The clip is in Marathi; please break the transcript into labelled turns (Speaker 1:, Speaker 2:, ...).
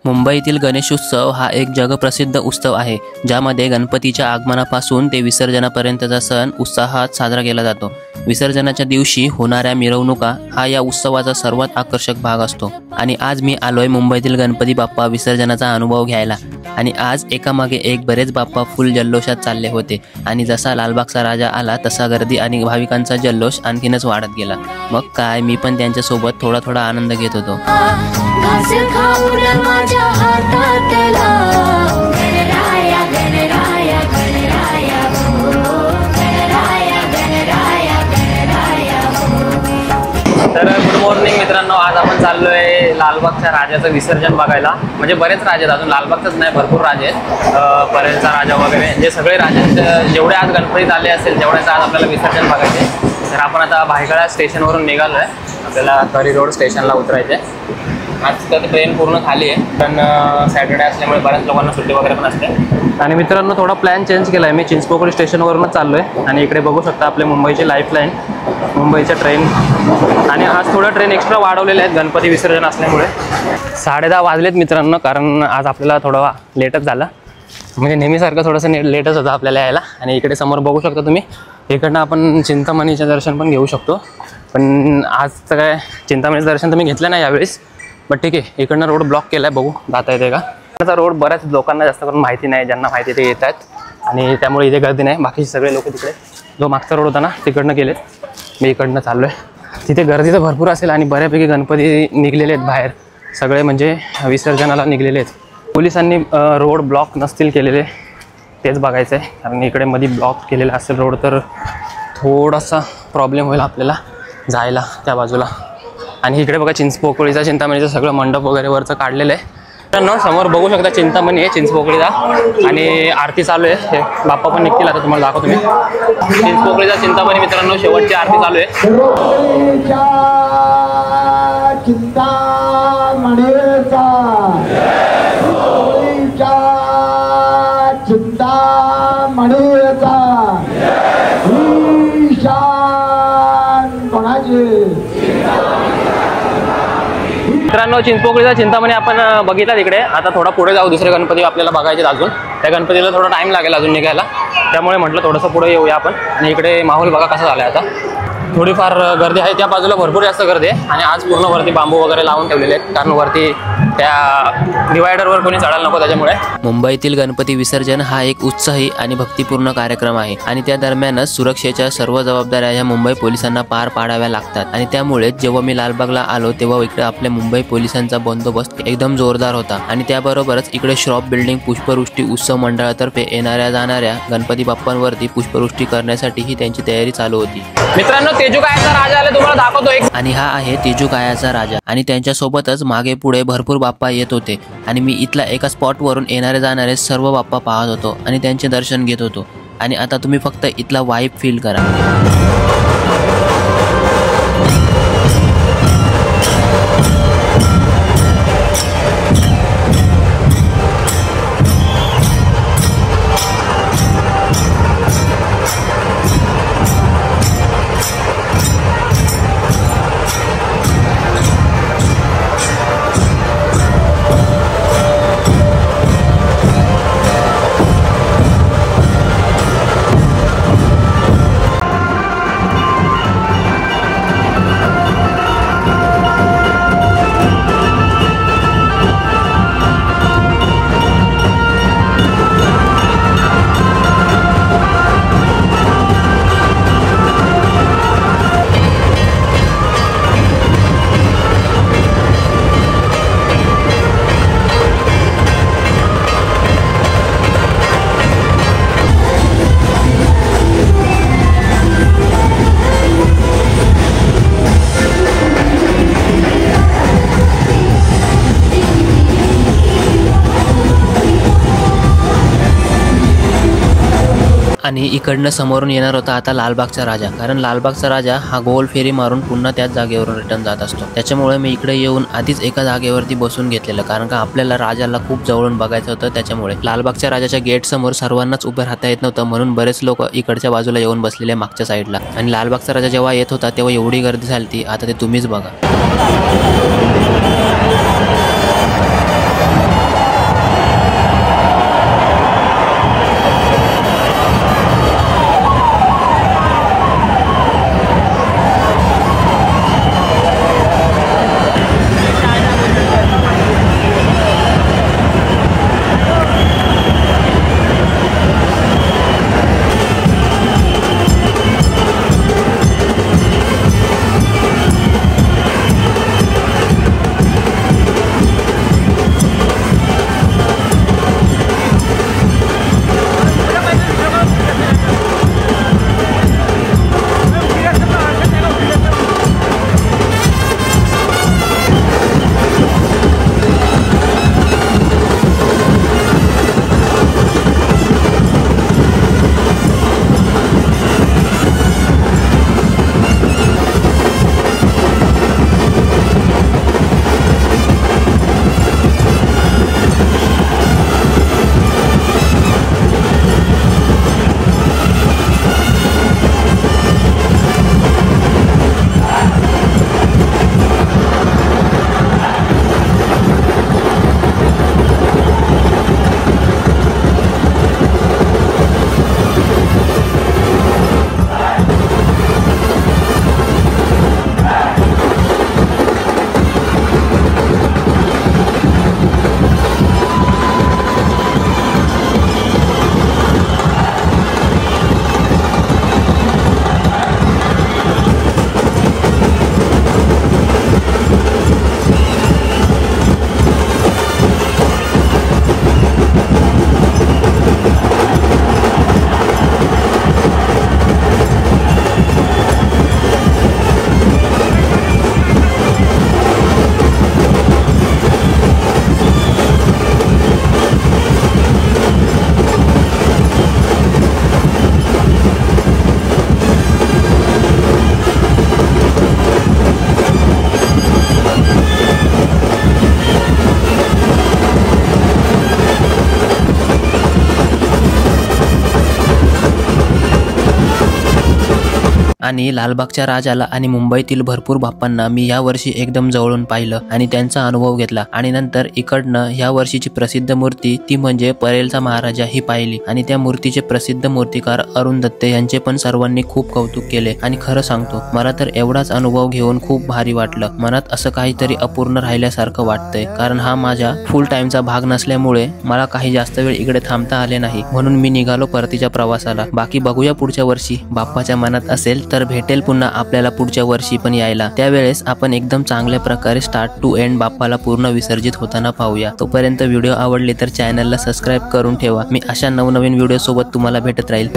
Speaker 1: मुंबईतील गणेशोत्सव हा एक जगप्रसिद्ध उत्सव आहे, ज्यामध्ये गणपतीच्या आगमनापासून ते विसर्जनापर्यंतचा सण उत्साहात साजरा केला जातो। विसर्जनाच्या दिवशी होणाऱ्या मिरवणुका हा या उत्सवाचा सर्वात आकर्षक भाग असतो। आणि आज मी आलोय मुंबईतील गणपती बाप्पा विसर्जनाचा अनुभव घ्यायला। आणि आज एकामागे एक बरेच बाप्पा फुल जल्लोषात चालले होते। आणि जसा लालबागचा राजा आला तसा गर्दी आणि भाविकांचा जल्लोष आणखीनच वाढत गेला। मग काय, मी पण त्यांच्या सोबत थोडा थोडा आनंद घेत होतो।
Speaker 2: तर गुड मॉर्निंग मित्रांनो, आज आपण चाललोय लालबागच्या राजाचं विसर्जन बघायला। म्हणजे बरेच राजे आहेत, अजून लालबागचंच नाही, भरपूर राजे आहेत। परेलचा राजा वगैरे जे सगळे राजे जेवढे आज गणपतीत आले असेल तेवढ्याच आज आपल्याला विसर्जन बघायचे। तर आपण आता भायखळा स्टेशनवरून निघालोय, आपल्याला तरी रोड स्टेशनला उतरायचे। आज तर ट्रेन पूर्ण खाली आहे, पण सॅटर्डे असल्यामुळे बऱ्याच लोकांना सुट्टी वगैरे पण असते। आणि मित्रांनो, थोडा प्लॅन चेंज केला आहे, मी चिंचपोकळी स्टेशनवरूनच चाललो आहे। आणि इकडे बघू शकता आपले मुंबईची लाईफलाईन, मुंबईच्या ट्रेन। आणि आज थोडं ट्रेन एक्स्ट्रा वाढवलेले आहेत गणपती विसर्जन असल्यामुळे। 10:30 वाजलेत मित्रांनो, कारण आज आपल्याला थोडं लेटच झालं, म्हणजे नेहमीसारखं थोडंसं लेटच होतं आपल्याला यायला। आणि इकडे समोर बघू शकता तुम्ही, इकडनं आपण चिंतामणीचं दर्शन पण घेऊ शकतो। पण आज तर काय चिंतामणीचं दर्शन तुम्ही घेतलं नाही यावेळेस, बट ठीक आहे। इकडनं रोड ब्लॉक केला आहे, बघू जाता येते का। त्याचा रोड बऱ्याच लोकांना जास्त करून माहिती नाही, ज्यांना माहिती ते येत आहेत आणि त्यामुळे इथे गर्दी नाही। बाकीचे सगळे लोक तिकडे जो मागचा रोड होता ना तिकडनं गेलेत, मी इकडनं चाललो आहे। तिथे गर्दी तर भरपूर असेल आणि बऱ्यापैकी गणपती निघलेले आहेत बाहेर, सगळे म्हणजे विसर्जनाला निघलेले आहेत। पोलिसांनी रोड ब्लॉक नसतील केलेले तेच बघायचं आहे, कारण इकडे मध्ये ब्लॉक केलेला असेल रोड तर थोडासा प्रॉब्लेम होईल आपल्याला जायला त्या बाजूला। आणि इकडे बघा चिंचपोकळीचा, चिंतामणीचं सगळं मंडप वगैरे वरचं काढलेलं आहे। तर समोर बघू शकता चिंतामणी आहे चिंचपोकळीचा, आणि आरती चालू आहे। बाप्पा पण निघतील, आता तुम्हाला दाखवतो मी। चिंचपोकळीचा चिंतामणी मित्रांनो, शेवटची आरती चालू आहे। मित्रांनो, चिंचपोकळीचा चिंतामणी आपण बघितला तिकडे। आता थोडा पुढे जाऊ, दुसरे गणपती आपल्याला बघायचे अजून। त्या गणपतीला थोडा टाइम लागेल अजून निघायला, त्यामुळे म्हटलं थोडंसं पुढे येऊया आपण। आणि इकडे माहोल बघा कसा झाला आहे आता, थोडीफार गर्दी आहे त्या बाजूला, भरपूर जास्त गर्दी आहे। आणि आज पूर्ण वरती बांबू वगैरे लावून ठेवलेले आहेत, कारण वरती त्या डिवायडरवर कोणी चढायला नको त्याच्यामुळे।
Speaker 1: मुंबईतील गणपती विसर्जन हा एक उत्साही आणि भक्तिपूर्ण कार्यक्रम आहे, आणि त्या दरम्यानच सुरक्षेच्या सर्व जबाबदाऱ्या ह्या मुंबई पोलिसांना पार पाडाव्या लागतात। आणि त्यामुळे जेव्हा मी लालबागला आलो तेव्हा इकडे आपल्या मुंबई पोलिसांचा बंदोबस्त एकदम जोरदार होता। आणि त्याबरोबरच इकडे श्रॉफ बिल्डिंग पुष्पवृष्टी उत्सव मंडळातर्फे येणाऱ्या जाणाऱ्या गणपती बाप्पांवरती पुष्पवृष्टी करण्यासाठीही त्यांची तयारी चालू होती।
Speaker 2: मित्रांनो, तेजूकायाचा राजा आला, तुम्हाला दाखवतो एक।
Speaker 1: आणि हा आहे तेजूकायाचा राजा, आणि त्यांच्यासोबतच मागे पुढे भरपूर बाप्पा येत होते। आणि मी इथला एका स्पॉटवरून येणारे जाणारे सर्व बाप्पा पाहत होतो आणि त्यांचे दर्शन घेत होतो। आणि आता तुम्ही फक्त इथला वाइब फील करा। आणि इकडनं समोरून येणार होता आता लालबागचा राजा, कारण लालबागचा राजा हा गोल फेरी मारून पुन्हा त्याच जागेवरून रिटर्न जात असतो। त्याच्यामुळे मी इकडे येऊन आधीच एका जागेवरती बसून घेतलेलं, कारण का आपल्याला राजाला खूप जवळून बघायचं होतं। त्याच्यामुळे लालबागच्या राजाच्या गेट समोर सर्वांनाच उभे राहता येत नव्हतं, म्हणून बरेच लोक इकडच्या बाजूला येऊन बसलेले मागच्या साईडला। आणि लालबागचा राजा जेव्हा येत होता तेव्हा एवढी गर्दी झाली, आता ते तुम्हीच बघा। आणि लालबागच्या राजाला आणि मुंबईतील भरपूर बाप्पांना मी या वर्षी एकदम जवळून पाहिलं आणि त्यांचा अनुभव घेतला। आणि नंतर इकडनं या वर्षीची प्रसिद्ध मूर्ती ती म्हणजे परेलचा महाराजा ही पाहिली आणि त्या मूर्तीचे प्रसिद्ध मूर्तिकार अरुण दत्ते यांचे पण सर्वांनी खूप कौतुक केले। आणि खरं सांगतो मला तर एवढाच अनुभव घेऊन खूप भारी वाटलं। मनात असं काहीतरी अपूर्ण राहिल्यासारखं वाटतंय, कारण हा माझ्या फुल टाइमचा भाग नसल्यामुळे मला काही जास्त वेळ इकडे थांबता आले नाही, म्हणून मी निघालो परतीच्या प्रवासाला। बाकी बघूया पुढच्या वर्षी बाप्पाच्या मनात असेल तर भेटेल पुन्हा आपल्याला पुढच्या वर्षी पण यायला। त्यावेळेस आपण एकदम चांगल्या प्रकारे स्टार्ट टू एंड बाप्पाला पूर्ण विसर्जित होताना पाहूया। तोपर्यंत व्हिडिओ आवडले तर चॅनलला सबस्क्राईब करून ठेवा। मी अशा नवनवीन व्हिडिओ सोबत तुम्हाला भेटत राहील।